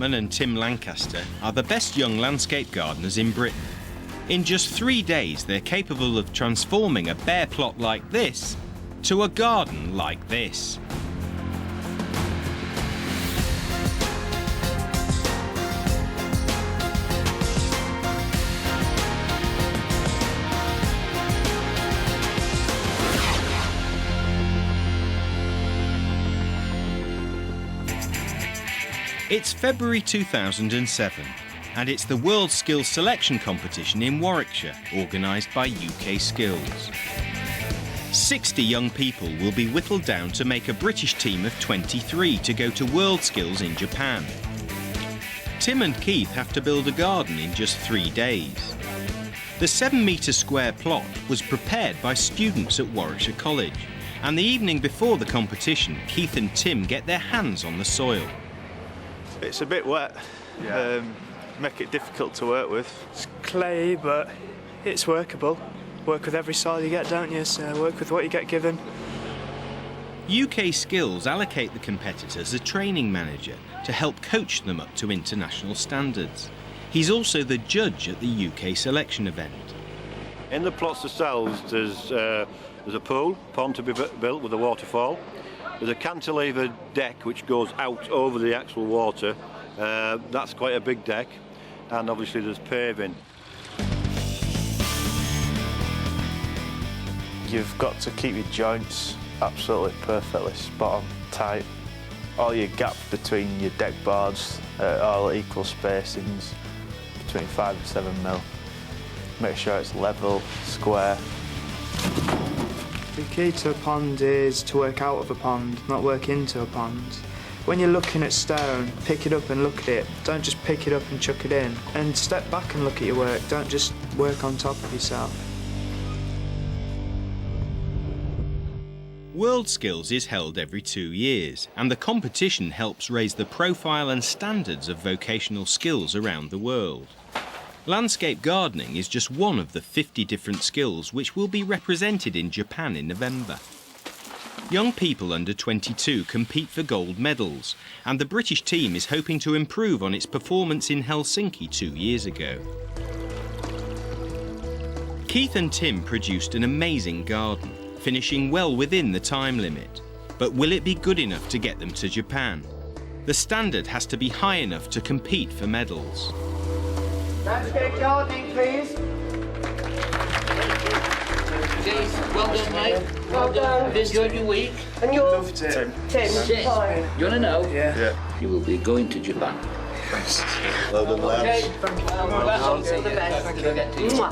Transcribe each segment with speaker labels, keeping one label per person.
Speaker 1: Chapman and Tim Lancaster are the best young landscape gardeners in Britain. In just 3 days, they're capable of transforming a bare plot like this to a garden like this. It's February 2007, and it's the World Skills Selection Competition in Warwickshire, organised by UK Skills. 60 young people will be whittled down to make a British team of 23 to go to World Skills in Japan. Tim and Keith have to build a garden in just 3 days. The 7-metre square plot was prepared by students at Warwickshire College, and the evening before the competition, Keith and Tim get their hands on the soil.
Speaker 2: It's a bit wet, make it difficult to work with.
Speaker 3: It's clay, but it's workable. Work with every soil you get, don't you? So work with what you get given.
Speaker 1: UK Skills allocate the competitors a training manager to help coach them up to international standards. He's also the judge at the UK selection event.
Speaker 4: In the plots themselves, there's a pond to be built with a waterfall. There's a cantilever deck which goes out over the actual water. That's quite a big deck, and obviously there's paving.
Speaker 2: You've got to keep your joints absolutely perfectly spot on, tight. All your gaps between your deck boards are all equal spacings, between 5 and 7 mil. Make sure it's level, square.
Speaker 3: The key to a pond is to work out of a pond, not work into a pond. When you're looking at stone, pick it up and look at it. Don't just pick it up and chuck it in. And step back and look at your work. Don't just work on top of yourself.
Speaker 1: World Skills is held every 2 years, and the competition helps raise the profile and standards of vocational skills around the world. Landscape gardening is just one of the 50 different skills which will be represented in Japan in November. Young people under 22 compete for gold medals, and the British team is hoping to improve on its performance in Helsinki 2 years ago. Keith and Tim produced an amazing garden, finishing well within the time limit. But will it be good enough to get them to Japan? The standard has to be high enough to compete for medals.
Speaker 5: Landscape gardening, please.
Speaker 6: Well done, mate.
Speaker 5: Well done.
Speaker 6: This your new week.
Speaker 5: And yours?
Speaker 3: Tim.
Speaker 5: Tim. Fine.
Speaker 6: You want to know?
Speaker 3: Yeah.
Speaker 6: You will be going to Japan.
Speaker 4: Well done, lads.
Speaker 5: Okay. All the best. Thank you. Mwah.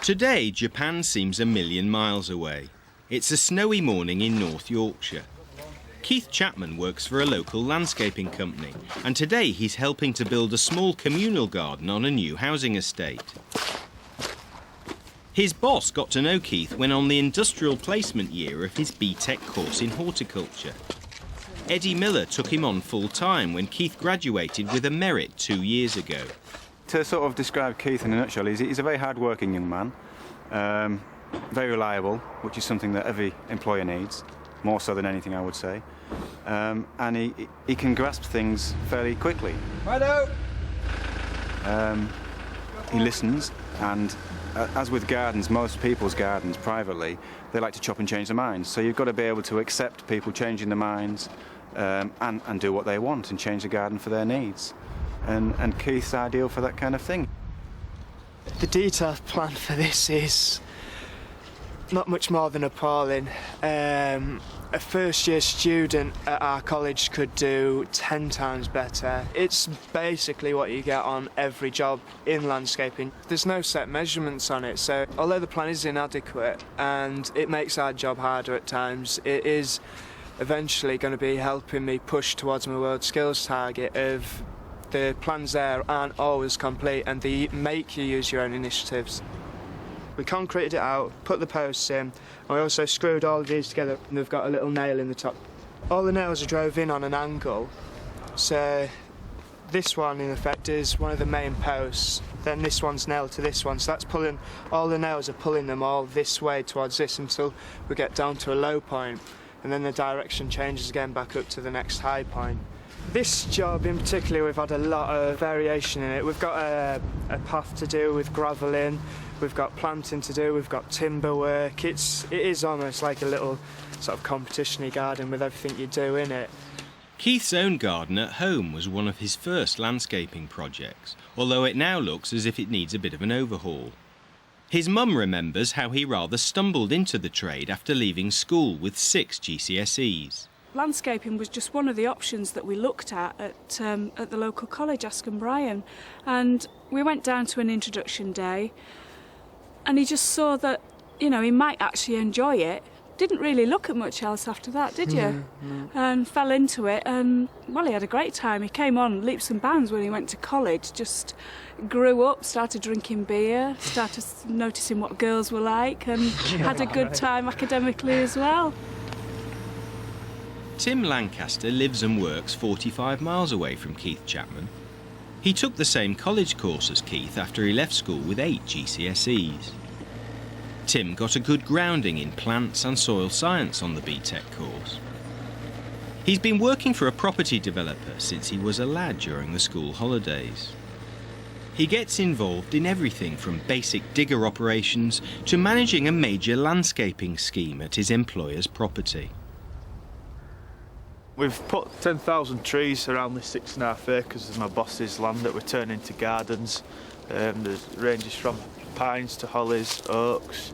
Speaker 1: Today, Japan seems a million miles away. It's a snowy morning in North Yorkshire. Keith Chapman works for a local landscaping company, and today he's helping to build a small communal garden on a new housing estate. His boss got to know Keith when on the industrial placement year of his BTEC course in horticulture. Eddie Miller took him on full-time when Keith graduated with a merit 2 years ago.
Speaker 7: To sort of describe Keith in a nutshell, he's a very hard-working young man, very reliable, which is something that every employer needs, more so than anything, I would say. And he can grasp things fairly quickly.
Speaker 3: Righto.
Speaker 7: He listens, and as with gardens, most people's gardens privately, they like to chop and change their minds. So you've got to be able to accept people changing their minds and do what they want and change the garden for their needs. And Keith's ideal for that kind of thing.
Speaker 3: The detailed plan for this is not much more than appalling. A first-year student at our college could do 10 times better. It's basically what you get on every job in landscaping. There's no set measurements on it, so although the plan is inadequate and it makes our job harder at times, it is eventually going to be helping me push towards my world skills target of the plans there aren't always complete and they make you use your own initiatives. We concreted it out, put the posts in, and we also screwed all of these together and they've got a little nail in the top. All the nails are drove in on an angle, so this one in effect is one of the main posts, then this one's nailed to this one, so that's pulling, all the nails are pulling them all this way towards this until we get down to a low point. and then the direction changes again back up to the next high point. This job in particular, we've had a lot of variation in it. We've got a path to do with gravelling, we've got planting to do, we've got timber work. It is almost like a little sort of competition-y garden with everything you do in it.
Speaker 1: Keith's own garden at home was one of his first landscaping projects, although it now looks as if it needs a bit of an overhaul. His mum remembers how he rather stumbled into the trade after leaving school with 6 GCSEs.
Speaker 8: Landscaping was just one of the options that we looked at the local college, Askham Bryan, and we went down to an introduction day, and he just saw that, you know, he might actually enjoy it. Didn't really look at much else after that, did you?
Speaker 3: No.
Speaker 8: And fell into it, and well, he had a great time. He came on leaps and bounds when he went to college, just grew up, started drinking beer, started noticing what girls were like, and had a good time academically as well.
Speaker 1: Tim Lancaster lives and works 45 miles away from Keith Chapman. He took the same college course as Keith after he left school with 8 GCSEs. Tim got a good grounding in plants and soil science on the BTEC course. He's been working for a property developer since he was a lad during the school holidays. He gets involved in everything from basic digger operations to managing a major landscaping scheme at his employer's property.
Speaker 2: We've put 10,000 trees around this 6.5 acres of my boss's land that we're turning into gardens. There's ranges from pines to hollies, oaks,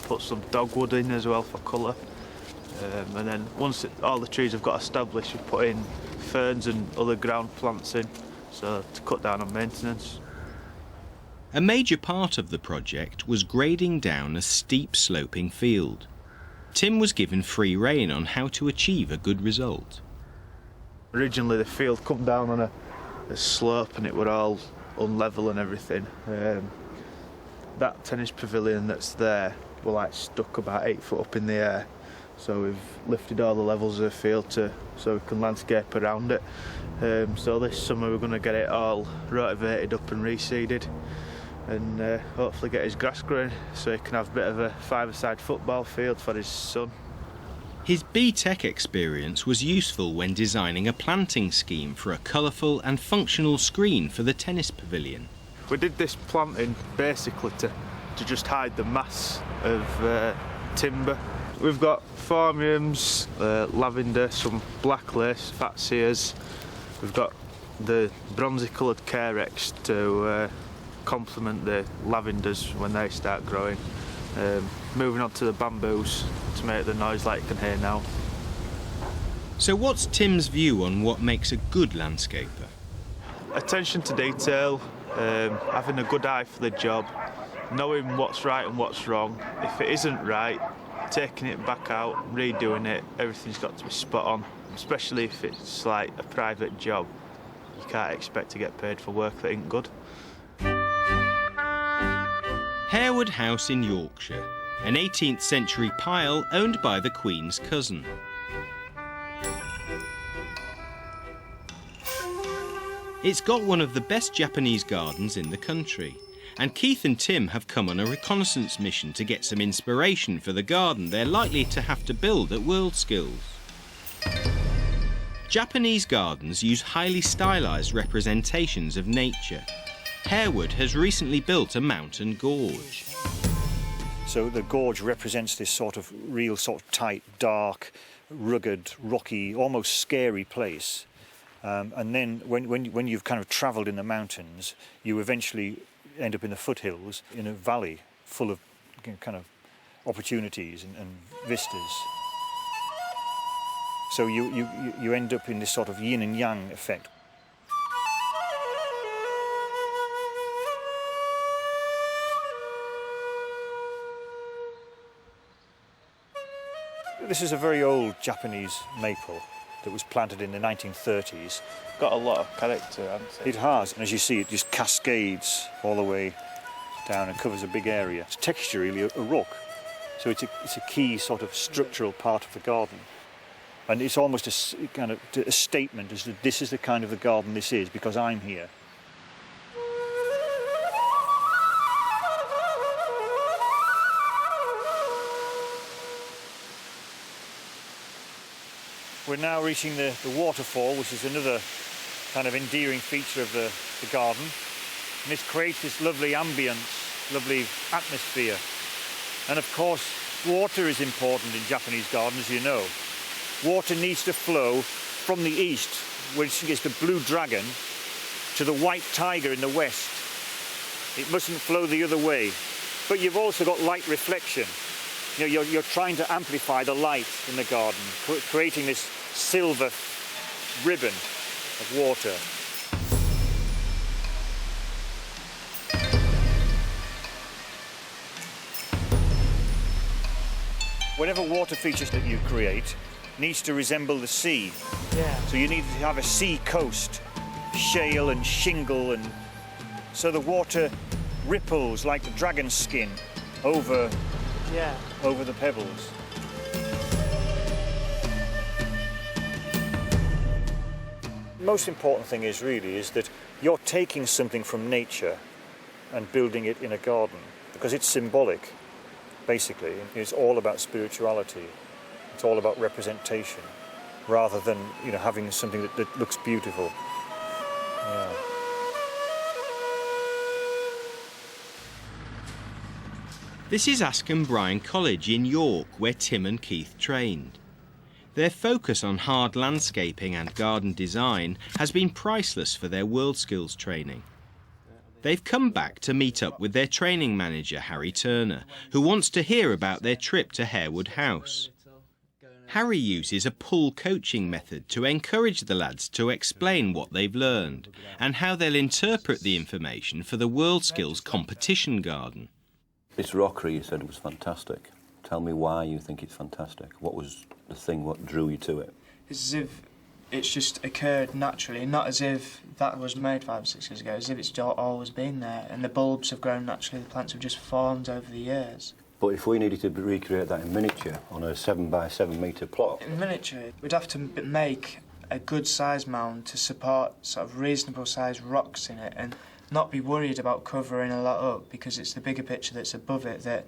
Speaker 2: put some dogwood in as well for colour. And then once all the trees have got established, we put in ferns and other ground plants in, so to cut down on maintenance.
Speaker 1: A major part of the project was grading down a steep sloping field. Tim was given free rein on how to achieve a good result.
Speaker 2: Originally the field come down on a slope and it were all unlevel and everything. That tennis pavilion that's there were like stuck about 8 foot up in the air, so we've lifted all the levels of the field so we can landscape around it. So this summer we're going to get it all rotivated up and reseeded, and hopefully get his grass growing so he can have a bit of a five-a-side football field for his son.
Speaker 1: His BTEC experience was useful when designing a planting scheme for a colourful and functional screen for the tennis pavilion.
Speaker 2: We did this planting basically to just hide the mass of timber. We've got phormiums, lavender, some black lace, fatsias. We've got the bronzy coloured carex to complement the lavenders when they start growing. Moving on to the bamboos to make the noise like you can hear now.
Speaker 1: So what's Tim's view on what makes a good landscaper?
Speaker 2: Attention to detail, having a good eye for the job, knowing what's right and what's wrong. If it isn't right, taking it back out, redoing it, everything's got to be spot on, especially if it's like a private job. You can't expect to get paid for work that ain't good.
Speaker 1: Harewood House in Yorkshire, an 18th century pile owned by the Queen's cousin. It's got one of the best Japanese gardens in the country, and Keith and Tim have come on a reconnaissance mission to get some inspiration for the garden they're likely to have to build at WorldSkills. Japanese gardens use highly stylised representations of nature. Harewood has recently built a mountain gorge.
Speaker 9: So the gorge represents this sort of real sort of tight, dark, rugged, rocky, almost scary place. And then when you've kind of travelled in the mountains, you eventually end up in the foothills in a valley full of kind of opportunities and vistas. So you end up in this sort of yin and yang effect. This is a very old Japanese maple that was planted in the 1930s.
Speaker 2: Got a lot of character, hasn't it?
Speaker 9: It has, and as you see, it just cascades all the way down and covers a big area. It's texturally a rock, so it's a key sort of structural part of the garden. And it's almost a kind of a statement as to this is the kind of the garden this is because I'm here. We're now reaching the waterfall, which is another kind of endearing feature of the garden. And this creates this lovely ambience, lovely atmosphere. And of course, water is important in Japanese gardens, you know. Water needs to flow from the east, which is the blue dragon, to the white tiger in the west. It mustn't flow the other way. But you've also got light reflection. You know, you're trying to amplify the light in the garden, creating this silver ribbon of water. Whatever water features that you create needs to resemble the sea.
Speaker 3: Yeah.
Speaker 9: So you need to have a sea coast, shale and shingle, and so the water ripples like the dragon's skin over the pebbles. The most important thing is that you're taking something from nature and building it in a garden, because it's symbolic, basically. It's all about spirituality. It's all about representation, rather than, you know, having something that looks beautiful. Yeah.
Speaker 1: This is Askham Bryan College in York, where Tim and Keith trained. Their focus on hard landscaping and garden design has been priceless for their world skills training. They've come back to meet up with their training manager, Harry Turner, who wants to hear about their trip to Harewood House. Harry uses a pull coaching method to encourage the lads to explain what they've learned and how they'll interpret the information for the World Skills competition garden.
Speaker 10: This rockery, you said, was fantastic. Tell me why you think it's fantastic. What was the thing, what drew you to it?
Speaker 3: It's as if it's just occurred naturally, not as if that was made 5 or 6 years ago, as if it's always been there, and the bulbs have grown naturally, the plants have just formed over the years.
Speaker 10: But if we needed to recreate that in miniature on a 7 by 7 metre plot...
Speaker 3: In miniature, we'd have to make a good size mound to support sort of reasonable sized rocks in it and not be worried about covering a lot up, because it's the bigger picture that's above it that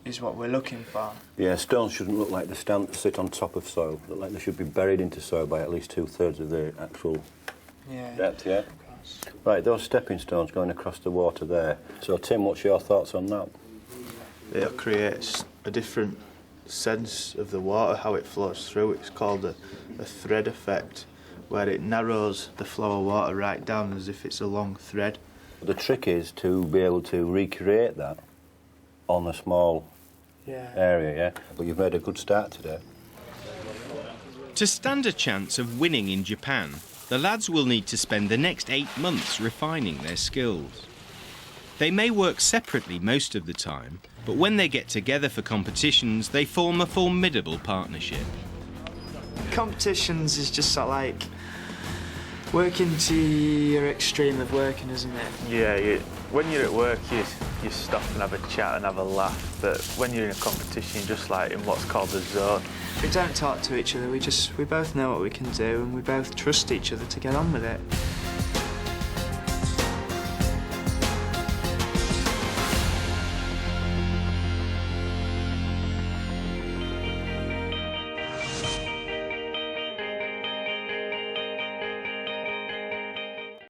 Speaker 3: is what we're looking for.
Speaker 10: Yeah, stones shouldn't look like they sit on top of soil. Look like they should be buried into soil by at least 2/3 of the actual depth, yeah? Right, those stepping stones going across the water there. So, Tim, what's your thoughts on that?
Speaker 2: It creates a different sense of the water, how it flows through. It's called a thread effect, where it narrows the flow of water right down as if it's a long thread.
Speaker 10: The trick is to be able to recreate that on a small area, yeah? But you've made a good start today.
Speaker 1: To stand a chance of winning in Japan, the lads will need to spend the next 8 months refining their skills. They may work separately most of the time, but when they get together for competitions, they form a formidable partnership.
Speaker 3: Competitions is just sort of like working to your extreme of working, isn't it?
Speaker 2: Yeah, when you're at work, you stop and have a chat and have a laugh, but when you're in a competition, you're just like in what's called the zone.
Speaker 3: We don't talk to each other, we both know what we can do and we both trust each other to get on with it.